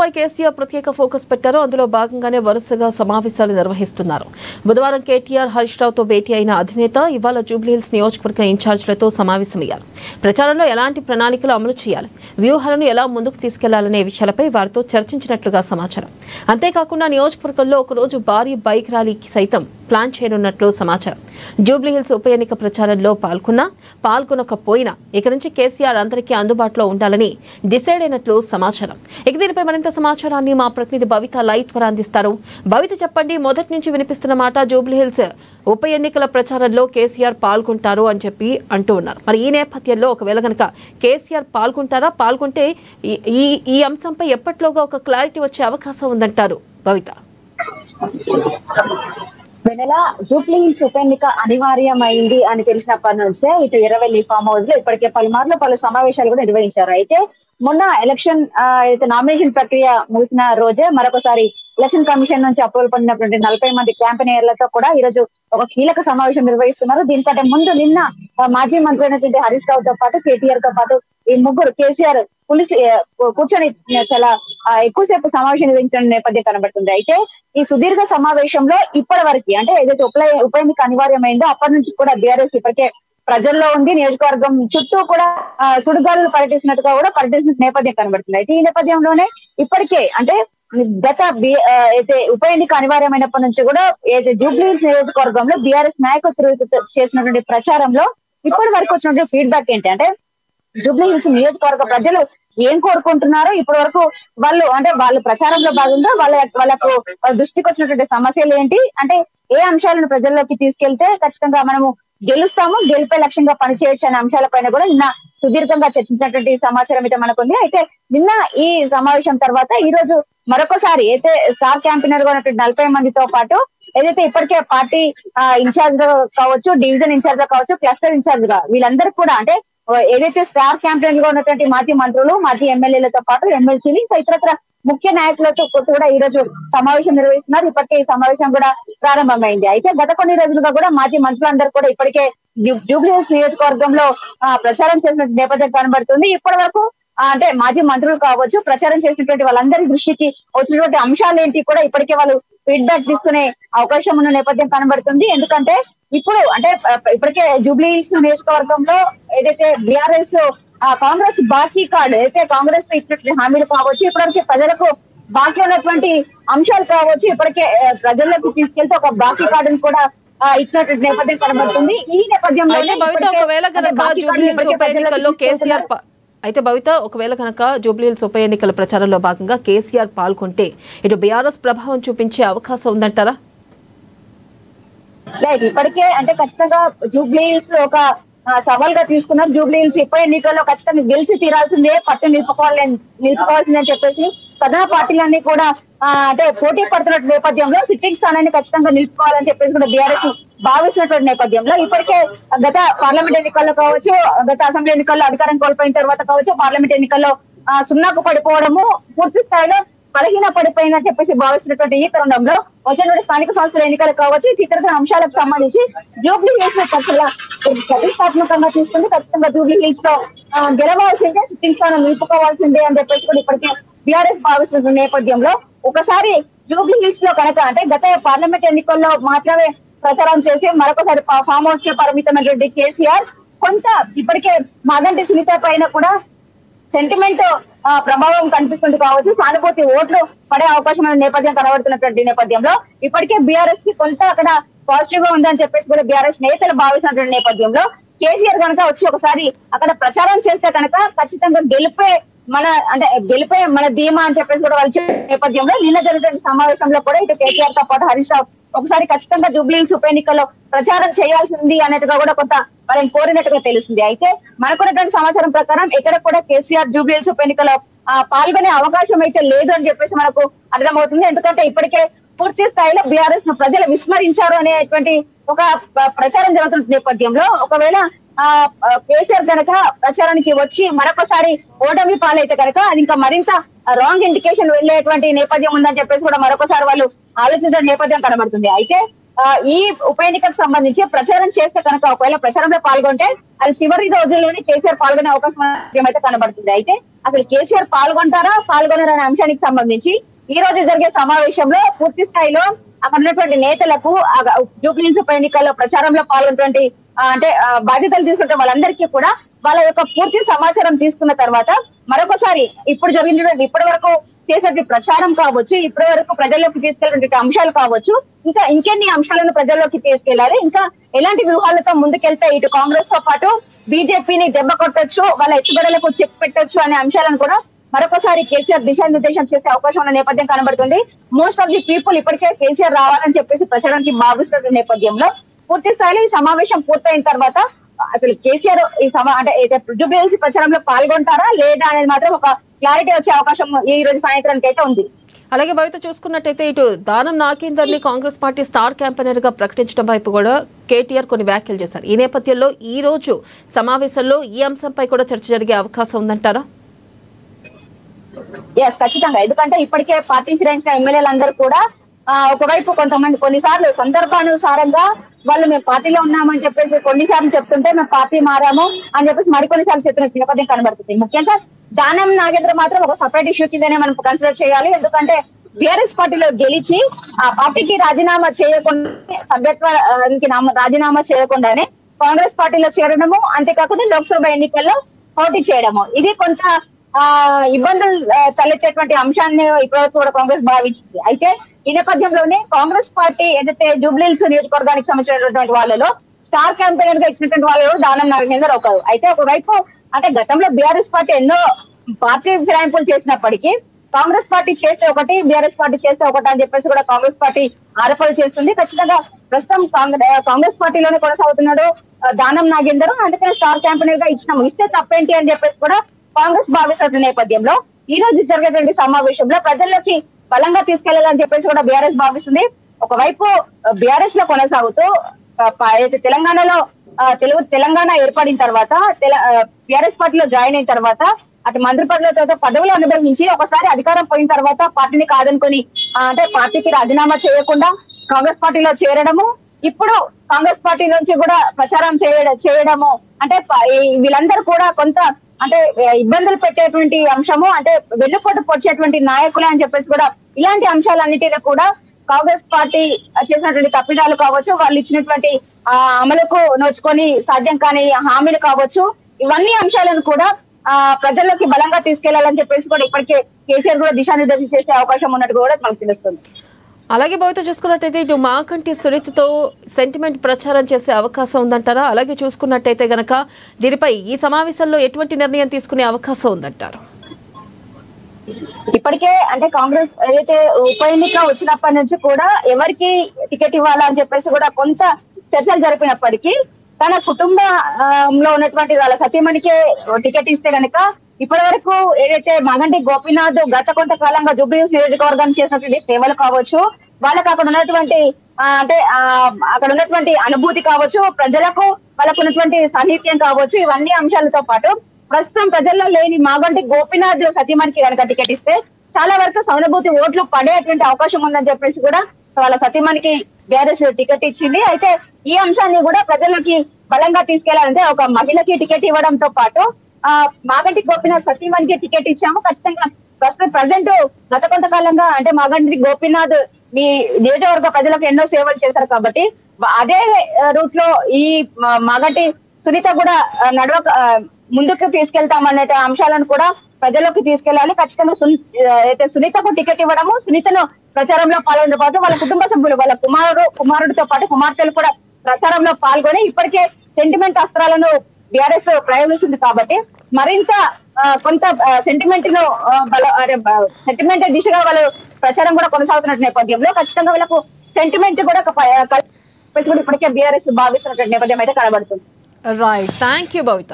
పై కేసీఆర్ ప్రత్యేక ఫోకస్ పెట్టారు. అందులో భాగంగానే వరుసగా సమావేశాలు నిర్వహిస్తున్నారు. బుధవారం కేటీఆర్ హరీష్ రావుతో భేటీ అయిన అధినేత ఇవాళ జూబ్లీహిల్స్ నియోజకవర్గ ఇన్ఛార్జీలతో సమావేశమయ్యారు. ప్రచారంలో ఎలాంటి ప్రణాళికలు అమలు చేయాలి, వ్యూహాలను ఎలా ముందుకు తీసుకెళ్లాలనే విషయాలపై వారితో చర్చించినట్లుగా సమాచారం. అంతేకాకుండా నియోజకవర్గంలో ఒకరోజు భారీ బైక్ ర్యాలీకి సైతం ప్లాన్ చేయనున్నట్లు సమాచారం. జూబ్లీహిల్స్ ఉప ఎన్నిక ప్రచారంలో పాల్గొనకపోయినా ఇక నుంచి కేసీఆర్ అందరికీ అందుబాటులో ఉండాలని డిసైడ్ అయినట్లు సమాచారం. ఇక దీనిపై మరింత సమాచారాన్ని మా ప్రతినిధి భవిత లైవ్ ద్వారా అందిస్తారు. భవిత, చెప్పండి, మొదటి నుంచి వినిపిస్తున్న మాట జూబ్లీహిల్స్ ఉప ఎన్నికల ప్రచారంలో కేసీఆర్ పాల్గొంటారు అని చెప్పి అంటూ ఉన్నారు. మరి ఈ నేపథ్యంలో ఒకవేళ కనుక కేసీఆర్ పాల్గొంటే ఈ అంశంపై ఎప్పటిలోగా ఒక క్లారిటీ వచ్చే అవకాశం ఉందంటారు భవిత? వెనెల జూబ్లీహిల్స్ ఉప ఎన్నిక అనివార్యమైంది అని తెలిసినప్పటి నుంచే ఇటు ఎర్రవెల్లి ఫామ్ హౌస్ లో ఇప్పటికే పలుమార్లు పలు సమావేశాలు కూడా నిర్వహించారు. అయితే మొన్న ఎలక్షన్ అయితే నామినేషన్ ప్రక్రియ ముగిసిన రోజే మరొకసారి ఎలక్షన్ కమిషన్ నుంచి అప్రూవల్ పొందినటువంటి 40 మంది క్యాంపెయినర్లతో కూడా ఈ రోజు ఒక కీలక సమావేశం నిర్వహిస్తున్నారు. దీనికంటే ముందు నిన్న మాజీ మంత్రి అయినటువంటి హరీష్ రావుతో పాటు కేటీఆర్ తో పాటు ఈ ముగ్గురు కేసీఆర్ కూర్చొని చాలా ఎక్కువసేపు సమావేశం నిర్వహించిన నేపథ్యం కనబడుతుంది. అయితే ఈ సుదీర్ఘ సమావేశంలో ఇప్పటి వరకు అంటే ఏదైతే ఉప ఎన్నిక అనివార్యమైందో అప్పటి నుంచి కూడా బీఆర్ఎస్ ఇప్పటికే ప్రజల్లో ఉంది. నియోజకవర్గం చుట్టూ కూడా సుడిగాలులు పర్యటిస్తున్నట్టుగా కూడా పర్యటిస్తున్న నేపథ్యం కనబడుతుంది. అయితే ఈ నేపథ్యంలోనే ఇప్పటికే అంటే గత అయితే ఉప ఎన్నిక అనివార్యమైనప్పటి నుంచి కూడా ఏదైతే జూబ్లీహిల్స్ నియోజకవర్గంలో బీఆర్ఎస్ నాయకులు చేసినటువంటి ప్రచారంలో ఇప్పటి వరకు వచ్చినటువంటి ఫీడ్బ్యాక్ ఏంటి అంటే జూబ్లీహిల్స్ నియోజకవర్గ ప్రజలు ఏం కోరుకుంటున్నారో ఇప్పటి వరకు వాళ్ళు ప్రచారంలో భాగంగా వాళ్ళకు దృష్టికి వచ్చినటువంటి సమస్యలు ఏంటి అంటే ఏ అంశాలను ప్రజల్లోకి తీసుకెళ్తే ఖచ్చితంగా మనము గెలుస్తాము, గెలిపే లక్ష్యంగా పనిచేయచ్చు అనే అంశాలపైన కూడా నిన్న సుదీర్ఘంగా చర్చించినటువంటి సమాచారం అయితే మనకుంది. అయితే నిన్న ఈ సమావేశం తర్వాత ఈ రోజు మరొకసారి అయితే స్టార్ క్యాంపెయినర్ గా ఉన్నటువంటి 40 మందితో పాటు ఏదైతే ఇప్పటికే పార్టీ ఇన్ఛార్జ్ కావచ్చు, డివిజన్ ఇన్ఛార్జ్ కావచ్చు, క్లస్టర్ ఇన్ఛార్జ్ గా వీళ్ళందరూ కూడా అంటే ఏదైతే స్టార్ క్యాంపెయిన్ గా ఉన్నటువంటి మాజీ మంత్రులు, మాజీ ఎమ్మెల్యేలతో పాటు ఎమ్మెల్సీలు ఇంకా ఇతరత్ర ముఖ్య నాయకులతో కూడా ఈ రోజు సమావేశం నిర్వహిస్తున్నారు. ఇప్పటికే ఈ సమావేశం కూడా ప్రారంభమైంది. అయితే గత కొన్ని రోజులుగా కూడా మాజీ మంత్రులందరూ కూడా ఇప్పటికే జూబ్లీహిల్స్ నియోజకవర్గంలో ప్రచారం చేసిన నేపథ్యం కనబడుతుంది. ఇప్పటి వరకు అంటే మాజీ మంత్రులు కావచ్చు, ప్రచారం చేసినటువంటి వాళ్ళందరి దృష్టికి వచ్చినటువంటి అంశాలు ఏంటి కూడా ఇప్పటికే వాళ్ళు ఫీడ్బ్యాక్ తీసుకునే అవకాశం ఉన్న నేపథ్యం కనబడుతుంది. ఎందుకంటే ఇప్పుడు అంటే ఇప్పటికే జూబ్లీహిల్స్ నియోజకవర్గంలో ఏదైతే బీఆర్ఎస్ కాంగ్రెస్ బాకీ కార్డు అయితే కాంగ్రెస్ ఇచ్చినటువంటి హామీలు కావచ్చు, ఇప్పటివరకు ప్రజలకు బాకీ ఉన్నటువంటి అంశాలు కావచ్చు, ఇప్పటికే ప్రజల్లోకి తీసుకెళ్తే ఒక బాకీ కార్డును కూడా ఇచ్చినటువంటి నేపథ్యం కనబడుతుంది. ఈ నేపథ్యంలో ఒకవేళ కనుక జూబ్లీహిల్స్ ఉప ఎన్నికల ప్రచారంలో భాగంగా కేసీఆర్ పాల్గొంటే ఇటు బీఆర్ఎస్ ప్రభావం చూపించే అవకాశం ఉందంటారా? రైట్, ఇప్పటికే అంటే ఖచ్చితంగా జూబ్లీహిల్స్ ఒక సవాల్ గా తీసుకున్నారు. జూబ్లీహిల్స్ ఉప ఎన్నికల్లో ఖచ్చితంగా గెలిచి తీరాల్సిందే, పట్టు నిలుపుకోవాల్సిందని చెప్పేసి ప్రధాన పార్టీలన్నీ కూడా అంటే పోటీ పడుతున్న నేపథ్యంలో సిట్టింగ్ స్థానాన్ని ఖచ్చితంగా నిలుపుకోవాలని చెప్పేసి కూడా బీఆర్ఎస్ భావిస్తున్నటువంటి నేపథ్యంలో ఇప్పటికే గత పార్లమెంట్ ఎన్నికల్లో కావచ్చు, గత అసెంబ్లీ ఎన్నికల్లో అధికారం కోల్పోయిన తర్వాత కావచ్చు, పార్లమెంట్ ఎన్నికల్లో సున్నాకు పడిపోవడము, పూర్తి స్థాయిలో బలహీన పడిపోయిందని చెప్పేసి భావిస్తున్నటువంటి ఈ తరుణంలో వచ్చినటువంటి స్థానిక సంస్థల ఎన్నికలు కావచ్చు, ఇతర అంశాలకు సంబంధించి జూబ్లీహిల్స్ ప్రతిష్టాత్మకంగా తీసుకుంటే ఖచ్చితంగా జూబ్లీహిల్స్ లో గెలవాల్సిందే, సిట్టింగ్ స్థానం నిలుపుకోవాల్సిందే అని చెప్పేసి కూడా ఇప్పటికే బీఆర్ఎస్ భావిస్తున్న నేపథ్యంలో ఒకసారి జూబ్లీహిల్స్ లో కనుక అంటే గత పార్లమెంట్ ఎన్నికల్లో మాత్రమే ప్రచారం చేసి మరొకసారి ఫామ్ హౌస్ కి పరిమితమైనటువంటి కేసీఆర్ కొంత ఇప్పటికే మాగంటి సునీత పైన కూడా సెంటిమెంట్ ప్రభావం కనిపిస్తుంది కావచ్చు, సానుభూతి ఓట్లు పడే అవకాశం నేపథ్యం కనబడుతున్నటువంటి నేపథ్యంలో ఇప్పటికే బీఆర్ఎస్ కి కొంత అక్కడ పాజిటివ్ గా ఉందని చెప్పేసి కూడా బీఆర్ఎస్ నేతలు భావిస్తున్నటువంటి నేపథ్యంలో కేసీఆర్ కనుక వచ్చి ఒకసారి అక్కడ ప్రచారం చేస్తే కనుక ఖచ్చితంగా గెలిపే మన ధీమా అని చెప్పేసి కూడా వాళ్ళు నేపథ్యంలో నిన్న జరిగిన సమావేశంలో కూడా ఇటు కేసీఆర్ తో పాటు హరీష్ రావు ఒకసారి ఖచ్చితంగా జూబ్లీహిల్స్ ఉప ఎన్నికల్లో ప్రచారం చేయాల్సింది అన్నట్టుగా కూడా కొంత వాళ్ళని కోరినట్టుగా తెలుస్తుంది. అయితే మనకున్నటువంటి సమాచారం ప్రకారం ఎక్కడ కూడా కేసీఆర్ జూబ్లీహిల్స్ ఉప ఎన్నికల్లో పాల్గొనే అవకాశం అయితే లేదు అని చెప్పేసి మనకు అర్థమవుతుంది. ఎందుకంటే ఇప్పటికే పూర్తి స్థాయిలో బీఆర్ఎస్ ను ప్రజలు విస్మరించారు అనేటువంటి ఒక ప్రచారం జరుగుతున్న నేపథ్యంలో ఒకవేళ కేసీఆర్ కనుక ప్రచారానికి వచ్చి మరొకసారి ఓటమి పాలైతే కనుక అది ఇంకా మరింత రాంగ్ ఇండికేషన్ వెళ్లేటువంటి నేపథ్యం ఉందని చెప్పేసి కూడా మరొకసారి వాళ్ళు ఆలోచించిన నేపథ్యం కనబడుతుంది. అయితే ఈ ఉప ఎన్నికకు సంబంధించి ప్రచారం చేస్తే కనుక ఒకవేళ ప్రచారంలో పాల్గొంటే అది చివరి రోజుల్లోనే కేసీఆర్ పాల్గొనే అవకాశం అయితే కనబడుతుంది. అయితే అసలు కేసీఆర్ పాల్గొనరా అనే అంశానికి సంబంధించి ఈ రోజు జరిగే సమావేశంలో పూర్తి స్థాయిలో అక్కడ ఉన్నటువంటి నేతలకు జూబ్లీహిల్స్ ఉప ఎన్నికల్లో ప్రచారంలో పాల్గొన్నటువంటి అంటే బాధ్యతలు తీసుకుంటే వాళ్ళందరికీ కూడా వాళ్ళ యొక్క పూర్తి సమాచారం తీసుకున్న తర్వాత మరొకసారి ఇప్పుడు జరిగినటువంటి ఇప్పటి వరకు చేసినటువంటి ప్రచారం కావచ్చు, ఇప్పటి వరకు ప్రజల్లోకి తీసుకెళ్ళినటువంటి అంశాలు కావచ్చు, ఇంకా ఇంకెన్ని అంశాలను ప్రజల్లోకి తీసుకెళ్లాలి, ఇంకా ఎలాంటి వ్యూహాలతో ముందుకెళ్తే ఇటు కాంగ్రెస్ తో పాటు బీజేపీని దెబ్బ కొట్టొచ్చు, వాళ్ళ ఎత్తుగడలకు చెక్ పెట్టొచ్చు అనే అంశాలను కూడా మరొకసారి కేసీఆర్ దిశానిర్దేశం చేసే అవకాశం ఉన్న నేపథ్యం కనబడుతుంది. మోస్ట్ ఆఫ్ ది పీపుల్ ఇప్పటికే కేసీఆర్ రావాలని చెప్పేసి ప్రచారానికి భావిస్తున్న నేపథ్యంలో పూర్తి స్థాయిలో ఈ సమావేశం పూర్తయిన తర్వాత అసలు కేసీఆర్ ఈ అంటే జూబ్లీహిల్స్ ప్రచారంలో పాల్గొంటారా లేదా అనేది మాత్రం ఒక క్లారిటీ వచ్చే అవకాశం ఈ రోజు సాయంత్రానికి అయితే ఉంది. అలాగే బయట చూసుకున్నట్టయితే ఇటు దానం నాగేందర్ ని కాంగ్రెస్ పార్టీ స్టార్ క్యాంపెయినర్ గా ప్రకటించడం వైపు కూడా కేటీఆర్ కొన్ని వ్యాఖ్యలు చేశారు. ఈ నేపథ్యంలో ఈ రోజు సమావేశంలో ఈ అంశంపై కూడా చర్చ జరిగే అవకాశం ఉందంటారా? ఖచ్చితంగా. ఎందుకంటే ఇప్పటికే పార్టీ ఫిరాయించిన ఎమ్మెల్యేలందరూ కూడా ఒకవైపు కొంతమంది కొన్నిసార్లు సందర్భానుసారంగా వాళ్ళు మేము పార్టీలో ఉన్నామని చెప్పేసి కొన్నిసార్లు చెప్తుంటే మేము పార్టీ మారాము అని చెప్పేసి మరికొన్నిసార్లు చెప్తున్న నేపథ్యం కనబడుతుంది. ముఖ్యంగా దానం నాగేంద్ర మాత్రం ఒక సపరేట్ ఇష్యూ కిందనే మనం కన్సిడర్ చేయాలి. ఎందుకంటే బీఆర్ఎస్ పార్టీలో గెలిచి ఆ పార్టీకి రాజీనామా చేయకుండా సభ్యత్వానికి రాజీనామా చేయకుండానే కాంగ్రెస్ పార్టీలో చేరడము, అంతేకాకుండా లోక్సభ ఎన్నికల్లో పోటీ చేయడము, ఇది కొంత ఇబ్బందులు తలెత్తేటువంటి అంశాన్ని ఇప్పటివరకు కూడా కాంగ్రెస్ భావించింది. అయితే ఈ నేపథ్యంలోనే కాంగ్రెస్ పార్టీ ఏదైతే జూబ్లీహిల్స్ నియోజకవర్గానికి సంబంధించినటువంటి వాళ్ళలో స్టార్ క్యాంపెయినర్ గా ఇచ్చినటువంటి వాళ్ళు దానం నాగేందర్ ఒకరు. అయితే ఒకవైపు అంటే గతంలో బీఆర్ఎస్ పార్టీ ఎన్నో పార్టీ ఫిరాయింపులు చేసినప్పటికీ కాంగ్రెస్ పార్టీ చేస్తే ఒకటి, బీఆర్ఎస్ పార్టీ చేస్తే ఒకటి అని చెప్పేసి కూడా కాంగ్రెస్ పార్టీ ఆరోపణలు చేస్తుంది. ఖచ్చితంగా ప్రస్తుతం కాంగ్రెస్ పార్టీలోనే కొనసాగుతున్నాడు దానం నాగేందర్. అందుకని స్టార్ క్యాంపెయినర్ గా ఇస్తే తప్పేంటి అని చెప్పేసి కూడా కాంగ్రెస్ భావిస్తున్న నేపథ్యంలో ఈ రోజు జరిగేటువంటి సమావేశంలో ప్రజల్లోకి బలంగా తీసుకెళ్లాలని చెప్పేసి కూడా బీఆర్ఎస్ భావిస్తుంది. ఒకవైపు బీఆర్ఎస్ లో కొనసాగుతూ తెలంగాణలో తెలంగాణ ఏర్పడిన తర్వాత బీఆర్ఎస్ పార్టీలో జాయిన్ అయిన తర్వాత అటు మంత్రి పదవులతో పదవులు అనుభవించి ఒకసారి అధికారం పోయిన తర్వాత పార్టీని కాదనుకొని అంటే పార్టీకి రాజీనామా చేయకుండా కాంగ్రెస్ పార్టీలో చేరడము, ఇప్పుడు కాంగ్రెస్ పార్టీ నుంచి కూడా ప్రచారం చేయడము, అంటే వీళ్ళందరూ కూడా కొంత అంటే ఇబ్బందులు పెట్టేటువంటి అంశము, అంటే వెన్నుపోటు పొడిచేటువంటి నాయకులే అని చెప్పేసి కూడా ఇలాంటి అంశాలన్నిటిలో కూడా కాంగ్రెస్ పార్టీ చేసినటువంటి తప్పిదాలు కావచ్చు, వాళ్ళు ఇచ్చినటువంటి అమలుకు నోచుకొని సాధ్యం కాని హామీలు కావచ్చు, ఇవన్నీ అంశాలను కూడా ప్రజల్లోకి బలంగా తీసుకెళ్లాలని చెప్పేసి కూడా ఇప్పటికే కేసీఆర్ కూడా దిశానిర్దేశం చేసే అవకాశం ఉన్నట్టు కూడా మనకు తెలుస్తుంది. అలాగే భవిత చూసుకున్నట్టయితే ఇటు మాకంటి సునీతతో సెంటిమెంట్ ప్రచారం చేసే అవకాశం ఉందంటారా? అలాగే చూసుకున్నట్టయితే గనక దీనిపై ఈ సమావేశంలో ఎటువంటి నిర్ణయం తీసుకునే అవకాశం ఉందంటారు? ఇప్పటికే అంటే కాంగ్రెస్ ఏదైతే ఉప ఎన్నిక వచ్చినప్పటి నుంచి కూడా ఎవరికి టికెట్ ఇవ్వాలా అని చెప్పేసి కూడా కొంత చర్చలు జరిపినప్పటికీ తన కుటుంబంలో ఉన్నటువంటి వాళ్ళ సతీమణికే టికెట్ ఇస్తే గనక ఇప్పటి వరకు ఏదైతే మాగంటి గోపీనాథ్ గత కొంతకాలంగా జూబ్లీహిల్స్ నియోజకవర్గానికి చేసినటువంటి సేవలు కావచ్చు, వాళ్ళకి అక్కడ ఉన్నటువంటి అంటే అక్కడ ఉన్నటువంటి అనుభూతి కావచ్చు, ప్రజలకు వాళ్ళకు ఉన్నటువంటి సాహిత్యం కావచ్చు, ఇవన్నీ అంశాలతో పాటు ప్రస్తుతం ప్రజల్లో లేని మాగంటి గోపీనాథ్ సతీమణికి కనుక టికెట్ ఇస్తే చాలా వరకు సానుభూతి ఓట్లు పడేటువంటి అవకాశం ఉందని చెప్పేసి కూడా వాళ్ళ సతీమణికి బీఆర్ఎస్ టికెట్ ఇచ్చింది. అయితే ఈ అంశాన్ని కూడా ప్రజలకి బలంగా తీసుకెళ్లాలంటే ఒక మహిళకి టికెట్ ఇవ్వడంతో పాటు మాగంటి గోపీనాథ్ సతీమణికి టికెట్ ఇచ్చాము. ఖచ్చితంగా ప్రజెంట్ గత కొంతకాలంగా అంటే మాగంటి గోపీనాథ్ మీ నియోజకవర్గ ప్రజలకు ఎన్నో సేవలు చేశారు కాబట్టి అదే రూట్ లో ఈ మాగంటి సునీత కూడా ముందుకు తీసుకెళ్తామనే అంశాలను కూడా ప్రజల్లోకి తీసుకెళ్లాలి. ఖచ్చితంగా అయితే సునీతకు టికెట్ ఇవ్వడము, సునీతను ప్రచారంలో పాల్గొనడం పాటు వాళ్ళ కుటుంబ సభ్యులు వాళ్ళ కుమారుడితో పాటు కుమార్తెలు కూడా ప్రచారంలో పాల్గొని ఇప్పటికే సెంటిమెంట్ అస్త్రాలను బీఆర్ఎస్ ప్రయోగిస్తుంది కాబట్టి మరింత కొంత సెంటిమెంట్ దిశగా వాళ్ళు ప్రచారం కూడా కొనసాగుతున్న నేపథ్యంలో ఖచ్చితంగా వాళ్ళకు సెంటిమెంట్ కూడా ఇప్పటికే బీఆర్ఎస్ భావిస్తున్న నేపథ్యం అయితే కనబడుతుంది. Right, thank you Bhavitha.